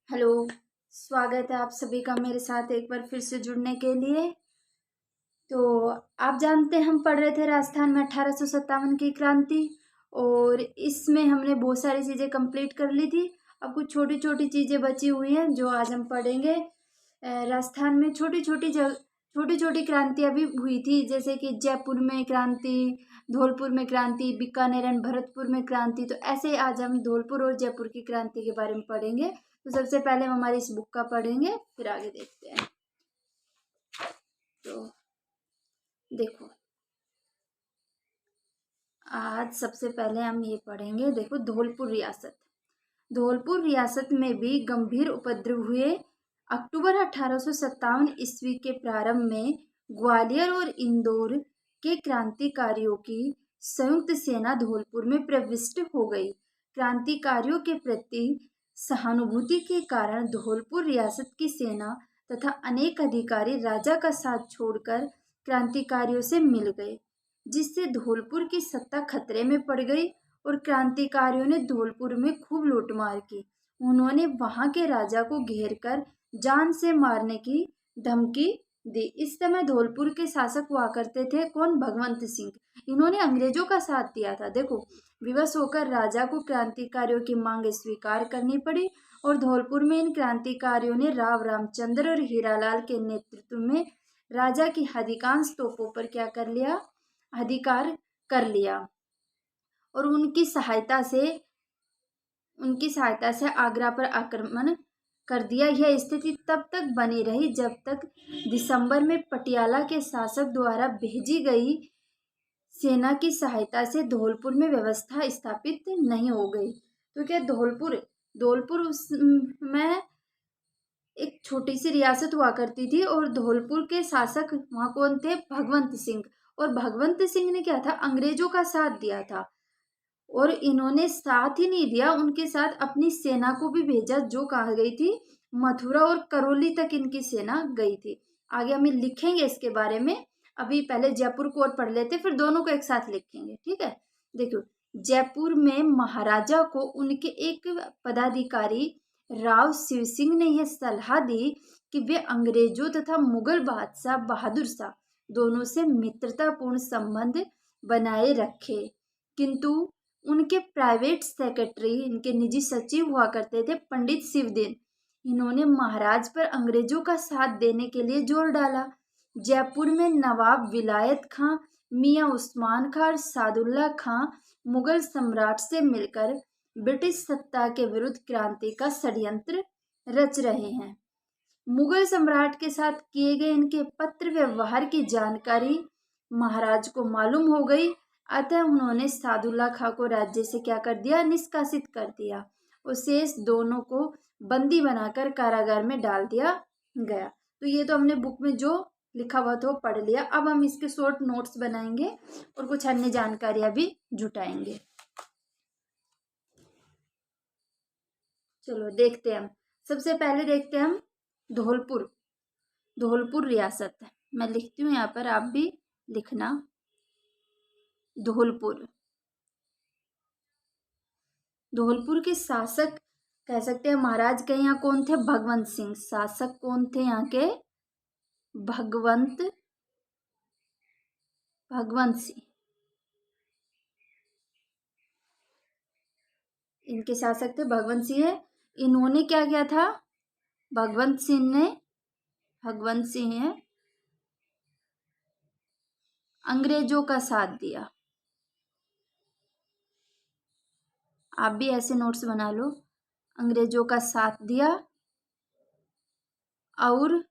Hello. स्वागत है आप सभी का मेरे साथ एक बार फिर से जुड़ने के लिए। तो आप जानते हैं हम पढ़ रहे थे राजस्थान में 1857 की क्रांति, और इसमें हमने बहुत सारी चीज़ें कंप्लीट कर ली थी। अब कुछ छोटी छोटी चीज़ें बची हुई हैं जो आज हम पढ़ेंगे। राजस्थान में छोटी छोटी क्रांतियाँ भी हुई थी, जैसे कि जयपुर में क्रांति, धौलपुर में क्रांति, बीकानेर एंड भरतपुर में क्रांति। तो ऐसे आज हम धौलपुर और जयपुर की क्रांति के बारे में पढ़ेंगे। तो सबसे पहले हम हमारी इस बुक का पढ़ेंगे, फिर आगे देखते हैं। तो देखो, आज सबसे पहले हम ये पढ़ेंगे। देखो, धौलपुर रियासत में भी गंभीर उपद्रव हुए। अक्टूबर 1857 ईस्वी के प्रारंभ में ग्वालियर और इंदौर के क्रांतिकारियों की संयुक्त सेना धौलपुर में प्रविष्ट हो गई। क्रांतिकारियों के प्रति सहानुभूति के कारण धौलपुर रियासत की सेना तथा अनेक अधिकारी राजा का साथ छोड़कर क्रांतिकारियों से मिल गए, जिससे धौलपुर की सत्ता खतरे में पड़ गई और क्रांतिकारियों ने धौलपुर में खूब लूटमार की। उन्होंने वहां के राजा को घेरकर जान से मारने की धमकी दी। इस समय धौलपुर के शासक हुआ करते थे कौन? भगवंत सिंह। इन्होंने अंग्रेजों का साथ दिया था। देखो, विवश होकर राजा को क्रांतिकारियों की मांग स्वीकार करनी पड़ी और धौलपुर में इन क्रांतिकारियों ने राव रामचंद्र और हीरालाल के नेतृत्व में राजा की अधिकांश तोपों पर क्या कर लिया? अधिकार कर लिया और उनकी सहायता से आगरा पर आक्रमण कर दिया। यह स्थिति तब तक बनी रही जब तक दिसंबर में पटियाला के शासक द्वारा भेजी गई सेना की सहायता से धौलपुर में व्यवस्था स्थापित नहीं हो गई। तो क्या धौलपुर उस में एक छोटी सी रियासत हुआ करती थी और धौलपुर के शासक वहां कौन थे? भगवंत सिंह। और भगवंत सिंह ने क्या था? अंग्रेजों का साथ दिया था। और इन्होंने साथ ही नहीं दिया, उनके साथ अपनी सेना को भी भेजा, जो कहाँ गई थी? मथुरा और करौली तक इनकी सेना गई थी। आगे हम लिखेंगे इसके बारे में। अभी पहले जयपुर को और पढ़ लेते, फिर दोनों को एक साथ लिखेंगे, ठीक है। देखो, जयपुर में महाराजा को उनके एक पदाधिकारी राव शिव सिंह ने यह सलाह दी कि वे अंग्रेजों तथा मुगल बादशाह बहादुर शाह दोनों से मित्रतापूर्ण संबंध बनाए रखे। किंतु उनके प्राइवेट सेक्रेटरी, इनके निजी सचिव हुआ करते थे पंडित शिवदेव। इन्होंने महाराज पर अंग्रेजों का साथ देने के लिए जोर डाला। जयपुर में नवाब विलायत खां, मियां उस्मान खां और सादुल्ला खां मुगल सम्राट से मिलकर ब्रिटिश सत्ता के विरुद्ध क्रांति का षड्यंत्र रच रहे हैं। मुगल सम्राट के साथ किए गए इनके पत्र व्यवहार की जानकारी महाराज को मालूम हो गई। अतः उन्होंने सादुल्ला खां को राज्य से क्या कर दिया? निष्कासित कर दिया और शेष दोनों को बंदी बनाकर कारागार में डाल दिया गया। तो ये तो हमने बुक में जो लिखा हुआ था वो पढ़ लिया। अब हम इसके शॉर्ट नोट्स बनाएंगे और कुछ अन्य जानकारियां भी जुटाएंगे। चलो देखते हैं हम। सबसे पहले देखते हैं हम धौलपुर रियासत। मैं लिखती हूँ यहाँ पर, आप भी लिखना। धौलपुर के शासक कह सकते हैं महाराज के यहाँ कौन थे? भगवंत सिंह। शासक कौन थे यहाँ के? भगवंत सिंह। इनके शासक थे भगवंत सिंह। इन्होंने क्या किया था? भगवंत सिंह ने अंग्रेजों का साथ दिया। आप भी ऐसे नोट्स बना लो। अंग्रेजों का साथ दिया और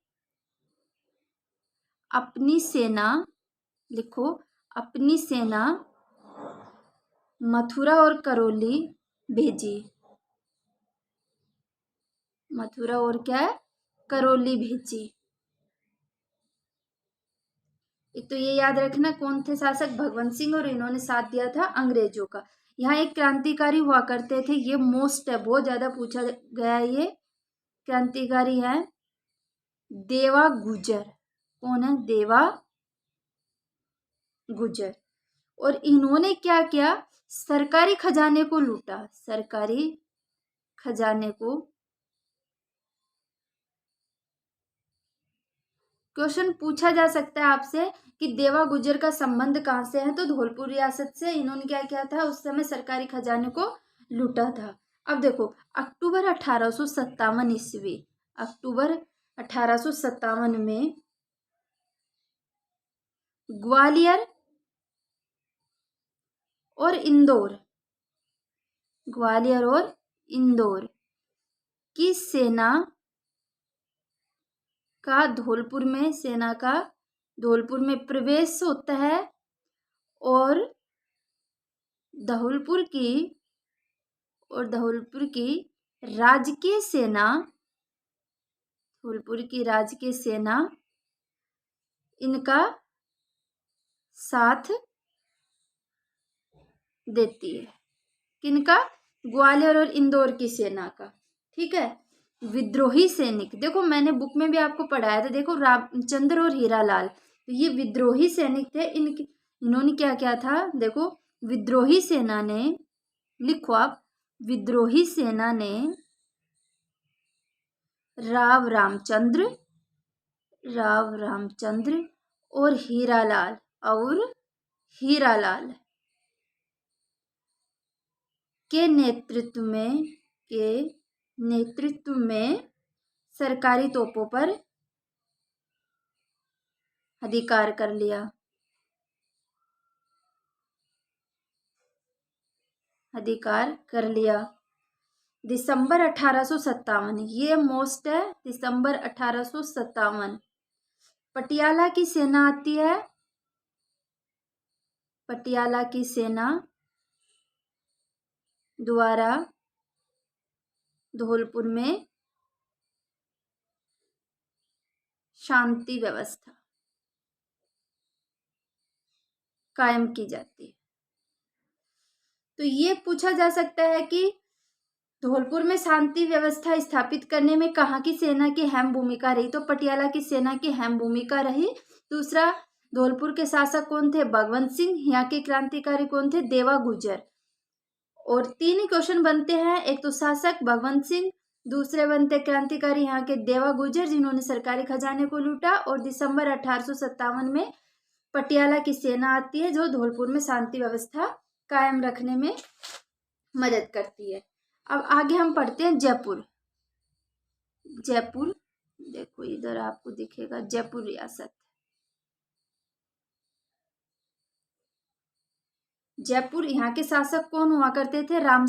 अपनी सेना, लिखो, अपनी सेना मथुरा और करौली भेजी। मथुरा और क्या है? करौली भेजी। एक तो ये याद रखना कौन थे शासक? भगवंत सिंह। और इन्होंने साथ दिया था अंग्रेजों का। यहाँ एक क्रांतिकारी हुआ करते थे, ये मोस्ट है, बहुत ज्यादा पूछा गया है। ये क्रांतिकारी है देवा गुजर। कौन है? देवा गुजर। और इन्होंने क्या किया? सरकारी खजाने को लूटा। सरकारी खजाने को क्वेश्चन पूछा जा सकता है आपसे कि देवा गुजर का संबंध कहाँ से है, तो धौलपुर रियासत से। इन्होंने क्या किया था, उस समय सरकारी खजाने को लूटा था। अब देखो, अक्टूबर 1857 ईस्वी, अक्टूबर 1857 में ग्वालियर और इंदौर, ग्वालियर और इंदौर की सेना का धौलपुर में, सेना का धौलपुर में प्रवेश होता है और धौलपुर की राजकीय सेना, धौलपुर की राजकीय सेना इनका साथ देती है। किनका? ग्वालियर और इंदौर की सेना का। ठीक है। विद्रोही सैनिक, देखो मैंने बुक में भी आपको पढ़ाया था, देखो रामचंद्र और हीरालाल, तो ये विद्रोही सैनिक थे। इन्होंने क्या किया था, देखो विद्रोही सेना ने, लिखो आप, विद्रोही सेना ने राव रामचंद्र और हीरालाल के नेतृत्व में सरकारी तोपों पर अधिकार कर लिया। दिसंबर 1857, ये मोस्ट है, दिसंबर 1857 पटियाला की सेना आती है। पटियाला की सेना द्वारा धौलपुर में शांति व्यवस्था कायम की जाती है। तो ये पूछा जा सकता है कि धौलपुर में शांति व्यवस्था स्थापित करने में कहाँ की सेना की अहम भूमिका रही, तो पटियाला की सेना की अहम भूमिका रही। दूसरा, धौलपुर के शासक कौन थे? भगवंत सिंह। यहाँ के क्रांतिकारी कौन थे? देवा गुजर। और 3 ही क्वेश्चन बनते हैं, एक तो शासक भगवंत सिंह, दूसरे बनते क्रांतिकारी यहाँ के देवा गुजर जिन्होंने सरकारी खजाने को लूटा, और दिसंबर 1857 में पटियाला की सेना आती है जो धौलपुर में शांति व्यवस्था कायम रखने में मदद करती है। अब आगे हम पढ़ते हैं जयपुर। देखो इधर आपको दिखेगा जयपुर रियासत। जयपुर, यहाँ के शासक कौन हुआ करते थे? राम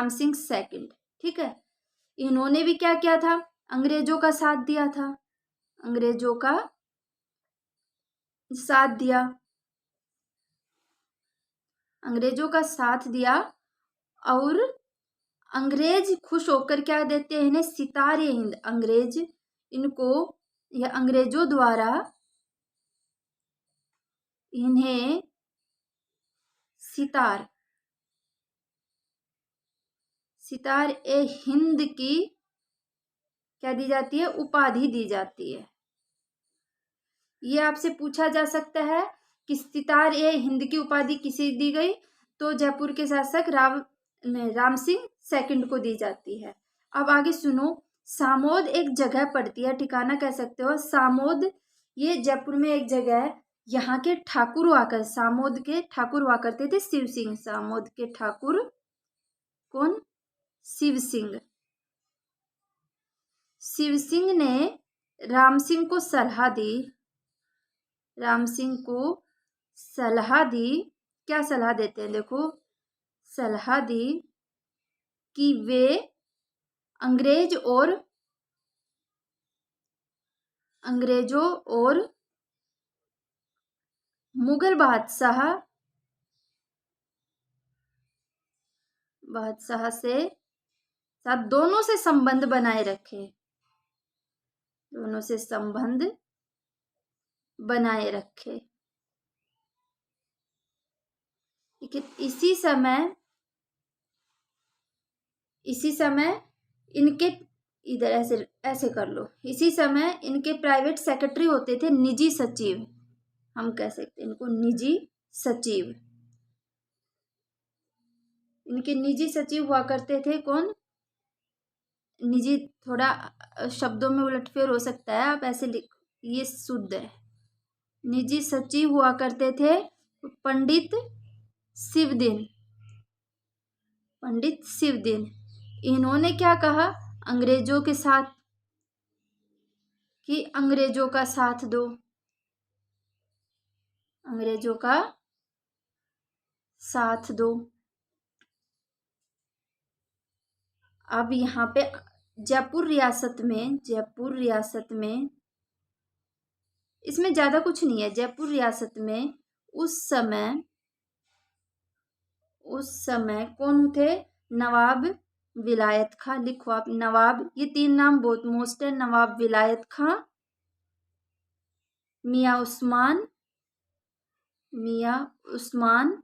सिंह सेकंड। ठीक है। इन्होंने भी क्या किया था? अंग्रेजों का साथ दिया था, अंग्रेजों का साथ दिया और अंग्रेज खुश होकर क्या देते हैं इन्हें? सितार ए हिंद। अंग्रेज इनको, या अंग्रेजों द्वारा इन्हें सितार ए हिंद की क्या दी जाती है? उपाधि दी जाती है। ये आपसे पूछा जा सकता है कि सितार ए हिंद की उपाधि किसे दी गई, तो जयपुर के शासक राम सिंह सेकंड को दी जाती है। अब आगे सुनो, सामोद एक जगह पड़ती है, ठिकाना कह सकते हो सामोद, ये जयपुर में एक जगह है। यहाँ के ठाकुर सामोद के ठाकुर हुआ करते थे शिव सिंह। सामोद के ठाकुर कौन? शिव सिंह ने राम सिंह को सलाह दी। क्या सलाह देते हैं? देखो, सलाह दी कि वे अंग्रेजों और मुगल बादशाह से साथ दोनों से संबंध बनाए रखे। लेकिन इसी समय इनके, इधर ऐसे कर लो, इसी समय इनके प्राइवेट सेक्रेटरी होते थे निजी सचिव, हम कह सकते हैं इनको निजी सचिव। इनके निजी सचिव हुआ करते थे कौन? निजी थोड़ा शब्दों में उलटफेर हो सकता है, आप ऐसे लिख, ये शुद्ध है। निजी सचिव हुआ करते थे पंडित शिवदिन। पंडित शिवदिन, इन्होंने क्या कहा अंग्रेजों के साथ कि अंग्रेजों का साथ दो, अंग्रेजों का साथ दो। अब यहाँ पे जयपुर रियासत में इसमें ज्यादा कुछ नहीं है। जयपुर रियासत में उस समय कौन थे? नवाब विलायत खां। लिखो आप नवाब, ये 3 नाम बहुत मोस्ट है। नवाब विलायत खां, मियां उस्मान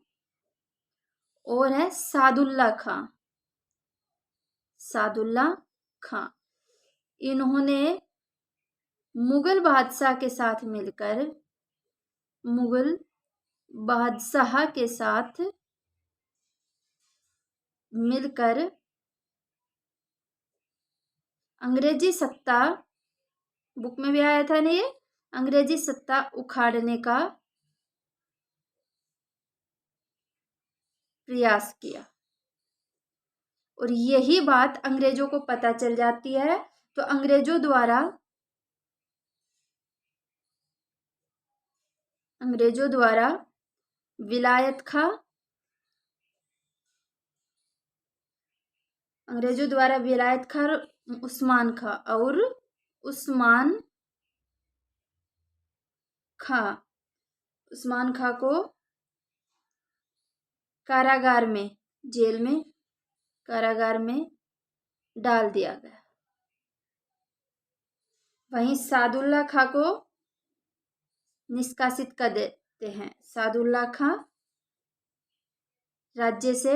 और है सादुल्ला खां। इन्होंने मुगल बादशाह के साथ मिलकर अंग्रेजी सत्ता, बुक में भी आया था ना ये, अंग्रेजी सत्ता उखाड़ने का प्रयास किया। और यही बात अंग्रेजों को पता चल जाती है, तो अंग्रेजों द्वारा विलायत खां, उस्मान खां को कारागार में डाल दिया गया। वहीं सादुल्ला खां को निष्कासित कर देते हैं। सादुल्ला खां राज्य से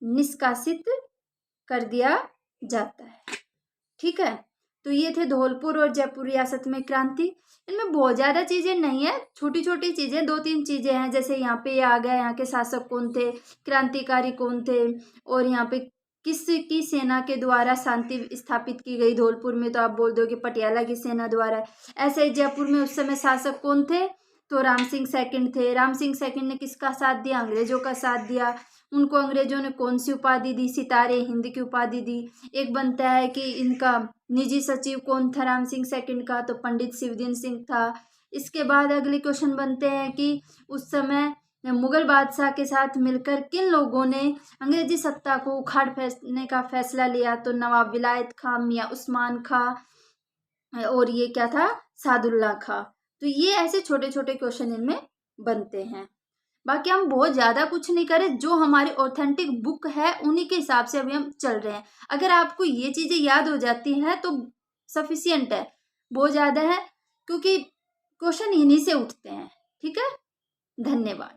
निष्कासित कर दिया जाता है। ठीक है, तो ये थे धौलपुर और जयपुर रियासत में क्रांति। इनमें बहुत ज्यादा चीजें नहीं है, छोटी छोटी चीजें, 2-3 चीजें हैं। जैसे यहाँ पे आ गया यहाँ के शासक कौन थे, क्रांतिकारी कौन थे, और यहाँ पे किसकी सेना के द्वारा शांति स्थापित की गई। धौलपुर में तो आप बोल दो कि पटियाला की सेना द्वारा। ऐसे जयपुर में उस समय शासक कौन थे? तो राम सिंह सेकंड थे। राम सिंह सेकंड ने किसका साथ दिया? अंग्रेजों का साथ दिया। उनको अंग्रेजों ने कौन सी उपाधि दी? सितारे हिंद की उपाधि दी। एक बनता है कि इनका निजी सचिव कौन था राम सिंह सेकंड का? तो पंडित शिवदिन सिंह था। इसके बाद अगले क्वेश्चन बनते हैं कि उस समय मुगल बादशाह के साथ मिलकर किन लोगों ने अंग्रेजी सत्ता को उखाड़ फेंकने का फैसला लिया? तो नवाब विलायत खां, मियां उस्मान खां, और ये क्या था? सादुल्ला खां। तो ये ऐसे छोटे छोटे क्वेश्चन इनमें बनते हैं। बाकी हम बहुत ज्यादा कुछ नहीं करें, जो हमारी ऑथेंटिक बुक है उन्हीं के हिसाब से अभी हम चल रहे हैं। अगर आपको ये चीजें याद हो जाती हैं तो सफिशियंट है, बहुत ज्यादा है, क्योंकि क्वेश्चन इन्हीं से उठते हैं। ठीक है, धन्यवाद।